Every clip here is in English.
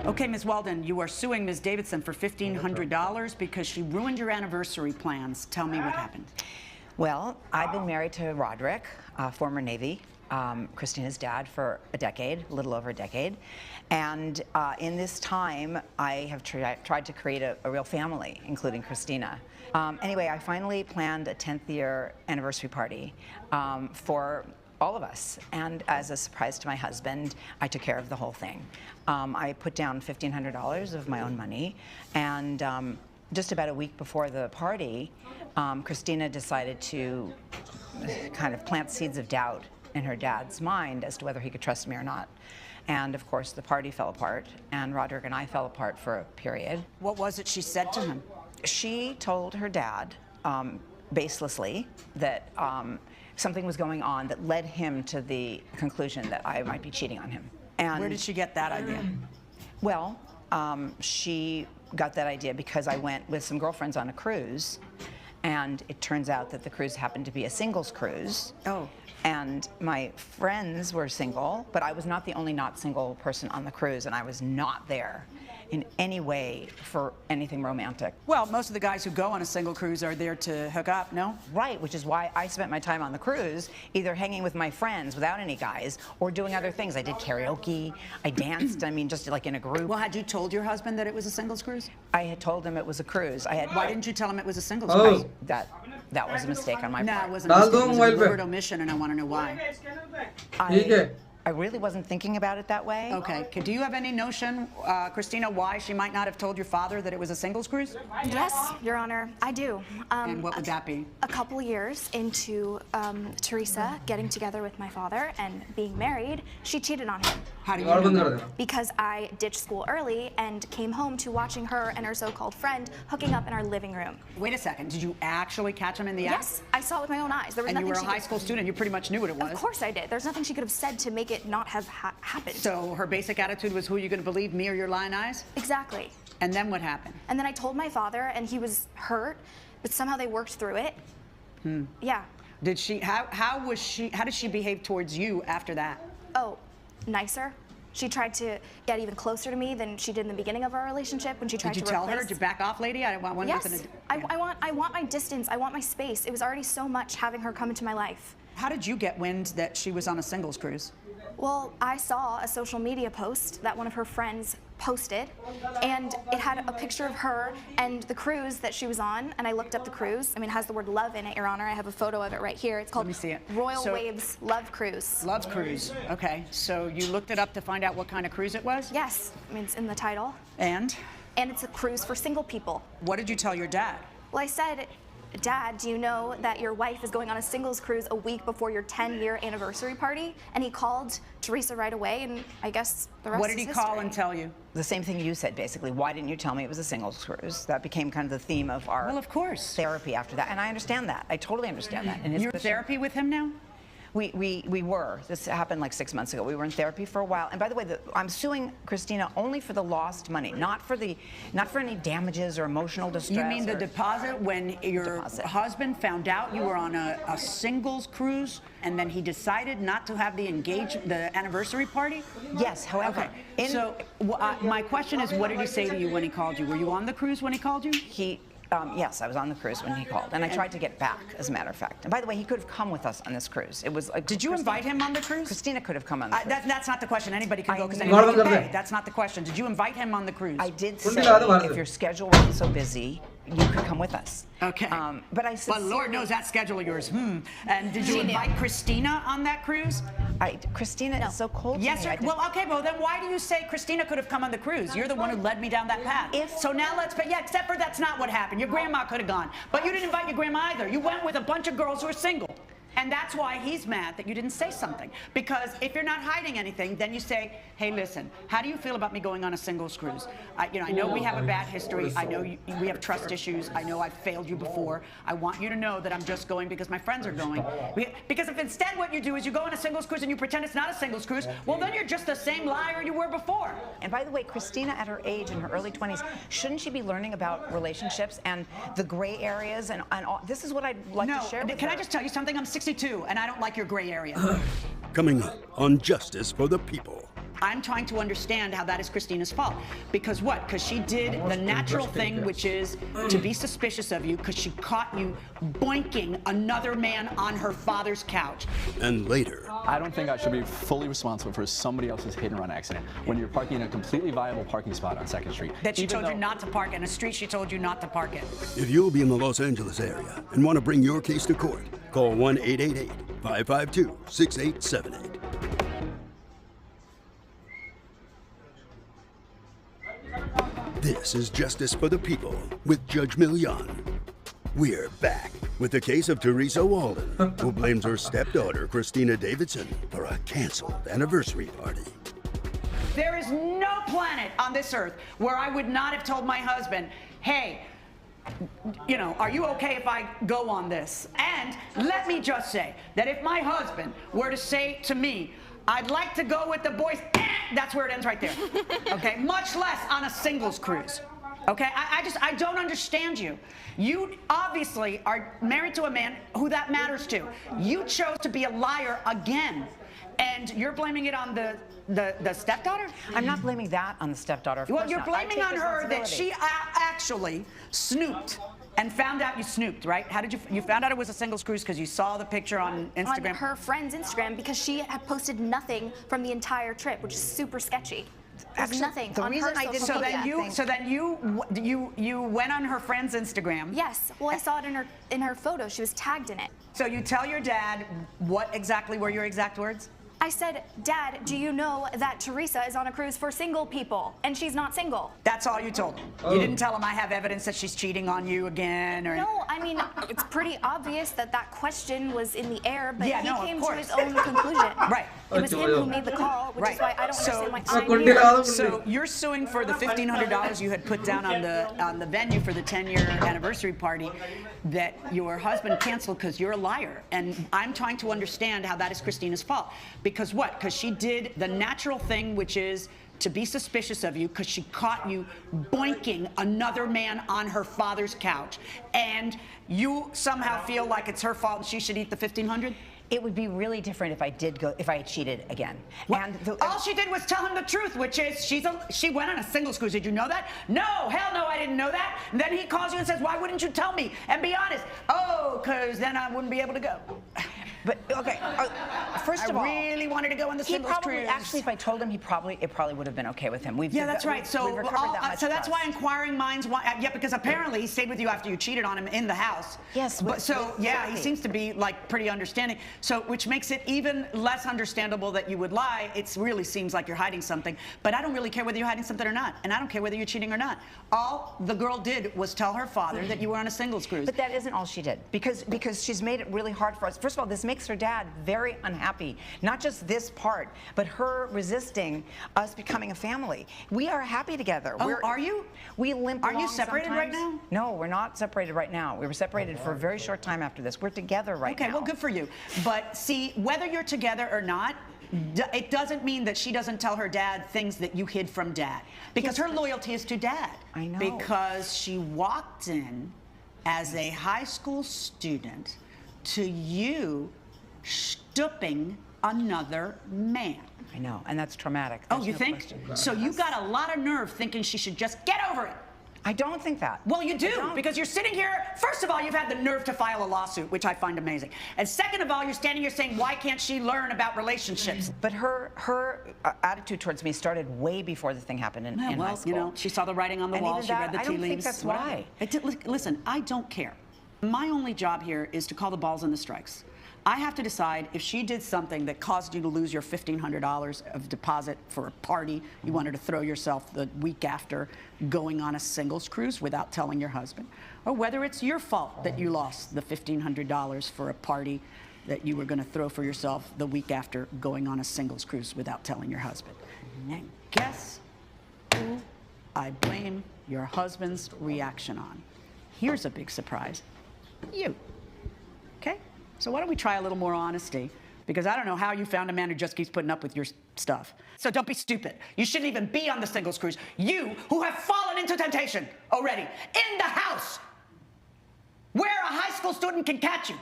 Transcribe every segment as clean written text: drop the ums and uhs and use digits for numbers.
Okay, Ms. Walden, you are suing Ms. Davidson for $1,500 because she ruined your anniversary plans. Tell me what happened. Well, I've been married to Roderick, former Navy, Christina's dad, for a decade, a little over a decade. And in this time, I have tried to create a real family, including Christina. Anyway, I finally planned a 10th year anniversary party for all of us. And as a surprise to my husband, I took care of the whole thing. I put down $1,500 of my own money, and just about a week before the party, Christina decided to kind of plant seeds of doubt in her dad's mind as to whether he could trust me or not. And of course, the party fell apart, and Roderick and I fell apart for a period. What was it she said to him? She told her dad, baselessly, that something was going on that led him to the conclusion that I might be cheating on him. And where did she get that idea? Well, she got that idea because I went with some girlfriends on a cruise, and it turns out that the cruise happened to be a singles cruise. Oh. And my friends were single, but I was not the only not single person on the cruise, and I was not there in any way for anything romantic. Well, most of the guys who go on a single cruise are there to hook up, no? Right, which is why I spent my time on the cruise either hanging with my friends without any guys or doing other things. I did karaoke, I danced, I mean, just like in a group. Well, had you told your husband that it was a singles cruise? I had told him it was a cruise. Why didn't you tell him it was a singles cruise? That was a mistake on my part. No, it wasn't a mistake. It was a deliberate omission, and I want to know why. I really wasn't thinking about it that way. Okay. Do you have any notion, Christina, why she might not have told your father that it was a singles cruise? Yes, Your Honor, I do. And what would that be? A couple years into Teresa getting together with my father and being married, she cheated on him. How do you know that? Because I ditched school early and came home to watching her and her so-called friend hooking up in our living room. Wait a second. Did you actually catch him in the act? Yes, I saw it with my own eyes. There was and nothing you were a high school student. You pretty much knew what it was. Of course I did. There's nothing she could have said to make it not have happened. So her basic attitude was, who are you going to believe, me or your lying eyes? Exactly. And then what happened? And then I told my father, and he was hurt, but somehow they worked through it. Yeah. Did she? How did she behave towards you after that? Oh, nicer. She tried to get even closer to me than she did in the beginning of our relationship when she tried to replace. Did you tell her? Did you back off, lady? I want one. Yes. I want my distance. I want my space. It was already so much having her come into my life. How did you get wind that she was on a singles cruise? Well, I saw a social media post that one of her friends posted, and it had a picture of her and the cruise that she was on, and I looked up the cruise. I mean, it has the word love in it, Your Honor. I have a photo of it right here. It's called Let me see it. Royal Waves Love Cruise. Love Cruise. Okay, so you looked it up to find out what kind of cruise it was? Yes, I mean, it's in the title. And? And it's a cruise for single people. What did you tell your dad? Well, I said, Dad, do you know that your wife is going on a singles cruise a week before your 10-year anniversary party? And he called Teresa right away, and I guess the rest is history. What did he call and tell you? The same thing you said, basically. Why didn't you tell me it was a singles cruise? That became kind of the theme of our of course. Therapy after that. And I understand that. I totally understand that. And you're in therapy with him now? We were. This happened like 6 months ago. We were in therapy for a while. And by the way, I'm suing Christina only for the lost money, not for any damages or emotional distress. You mean the deposit when your husband found out you were on a singles cruise, and then he decided not to have the anniversary party? Yes. However, my question is, what did he say to you when he called you? Were you on the cruise when he called you? Yes, I was on the cruise when he called, and I tried to get back, as a matter of fact. And by the way, he could have come with us on this cruise. It was. Did you invite him on the cruise? Christina could have come on the cruise. That's not the question. Anybody can go because anybody can pay. That's not the question. Did you invite him on the cruise? I did say if your schedule wasn't so busy, you could come with us. Okay. But I said, well, Lord knows that schedule of yours. And did you invite Christina on that cruise? Christina is so cold to me. Yes, sir. Well, okay, well, then why do you say Christina could have come on the cruise? You're the one who led me down that path. So now except for that's not what happened. Your grandma could have gone. But you didn't invite your grandma either. You went with a bunch of girls who are single. And that's why he's mad that you didn't say something. Because if you're not hiding anything, then you say, hey, listen, how do you feel about me going on a singles cruise? I know we have a bad history. I know we have trust issues. I know I've failed you before. I want you to know that I'm just going because my friends are going. Because if instead what you do is you go on a singles cruise and you pretend it's not a singles cruise, well, then you're just the same liar you were before. And by the way, Christina, at her age, in her early 20s, shouldn't she be learning about relationships and the gray areas and all? This is what I'd like to share with her. Can I just tell you something? I'm 62, and I don't like your gray area. Coming up on Justice for the People. I'm trying to understand how that is Christina's fault. Because what? Because she did the natural thing, which is to be suspicious of you because she caught you boinking another man on her father's couch. And later, I don't think I should be fully responsible for somebody else's hit and run accident when you're parking in a completely viable parking spot on 2nd Street. That she told you not to park in a street she told you not to park in. if you'll be in the Los Angeles area and want to bring your case to court, call 1-888-552-6878. This is Justice for the People with Judge Milian. We're back with the case of Teresa Walden, who blames her stepdaughter, Christina Davidson, for a canceled anniversary party. There is no planet on this earth where I would not have told my husband, hey, you know, are you okay if I go on this? And let me just say that if my husband were to say to me, I'd like to go with the boys, that's where it ends right there. Okay, much less on a singles cruise. Okay, I don't understand you. You obviously are married to a man who that matters to. You chose to be a liar again. And you're blaming it on the stepdaughter? I'm not blaming that on the stepdaughter. Of Well, course you're not. blaming I on take her that responsibility. she actually snooped and found out you snooped, right? How did you found out it was a singles cruise because you saw the picture on Instagram? On her friend's Instagram because she had posted nothing from the entire trip, which is super sketchy. There's Actually, nothing the on reason her I didn't social So media. then you went on her friend's Instagram. Yes. Well, I saw it in her photo. She was tagged in it. So you tell your dad what exactly were your exact words? I said, Dad, do you know that Teresa is on a cruise for single people and she's not single? That's all you told him. You didn't tell him I have evidence that she's cheating on you again, or No, I mean, it's pretty obvious that that question was in the air, but Yeah, he no, of came to course. his own conclusion. Right. It was him who made the call, which is why I don't So- understand why I'm here. So you're suing for the $1,500 you had put down on the venue for the 10-year anniversary party that your husband canceled because you're a liar. And I'm trying to understand how that is Christina's fault. Because what? Because she did the natural thing, which is to be suspicious of you because she caught you boinking another man on her father's couch. And you somehow feel like it's her fault and she should eat the $1,500? It would be really different if I had cheated again. And All she did was tell him the truth, which is she went on a singles cruise. Did you know that? No, hell no, I didn't know that. And then he calls you and says, why wouldn't you tell me? And be honest. Oh, because then I wouldn't be able to go. But okay, first of all, I really wanted to go on the he singles probably cruise. actually, if I told him, it probably would have been okay with him. Yeah, that's right. So, we've recovered that much so that's why trust. inquiring minds want. Yeah, because apparently he stayed with you after you cheated on him in the house. Yes, But with so yeah, he sympathy. seems to be like pretty understanding. So which makes it even less understandable that you would lie. It really seems like you're hiding something. But I don't really care whether you're hiding something or not, and I don't care whether you're cheating or not. All the girl did was tell her father that you were on a singles cruise. But that isn't all she did, because she's made it really hard for us. First of all, this makes her dad very unhappy. Not just this part, but her resisting us becoming a family. We are happy together. Oh, are you? We limp Are you along separated right sometimes. now? No, we're not separated right now. We were separated for a very short time after this. We're together right now. Okay, well, good for you. But see, whether you're together or not, it doesn't mean that she doesn't tell her dad things that you hid from dad. Because her loyalty is to dad. I know. Because she walked in as a high school student to you stooping another man. I know, and that's traumatic. Oh, There's you no think? question. So you got a lot of nerve thinking she should just get over it. I don't think that. Well, you I do, don't. because you're sitting here. First of all, you've had the nerve to file a lawsuit, which I find amazing. And second of all, you're standing here saying, why can't she learn about relationships? But her attitude towards me started way before the thing happened in high Well, school. you know, she saw the writing on the And wall, even she read that, the I tea don't leaves. think that's whatever. why. Listen, I don't care. My only job here is to call the balls and the strikes. I have to decide if she did something that caused you to lose your $1,500 of deposit for a party you wanted to throw yourself the week after going on a singles cruise without telling your husband, or whether it's your fault that you lost the $1,500 for a party that you were going to throw for yourself the week after going on a singles cruise without telling your husband. And guess who I blame your husband's reaction on? Here's a big surprise. You. Okay? So why don't we try a little more honesty? Because I don't know how you found a man who just keeps putting up with your stuff. So don't be stupid. You shouldn't even be on the singles cruise. You who have fallen into temptation already in the house where a high school student can catch you.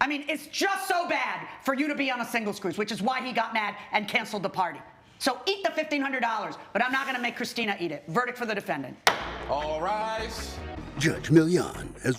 I mean, it's just so bad for you to be on a singles cruise, which is why he got mad and canceled the party. So eat the $1,500, but I'm not going to make Christina eat it. Verdict for the defendant. All rise. Judge Millian has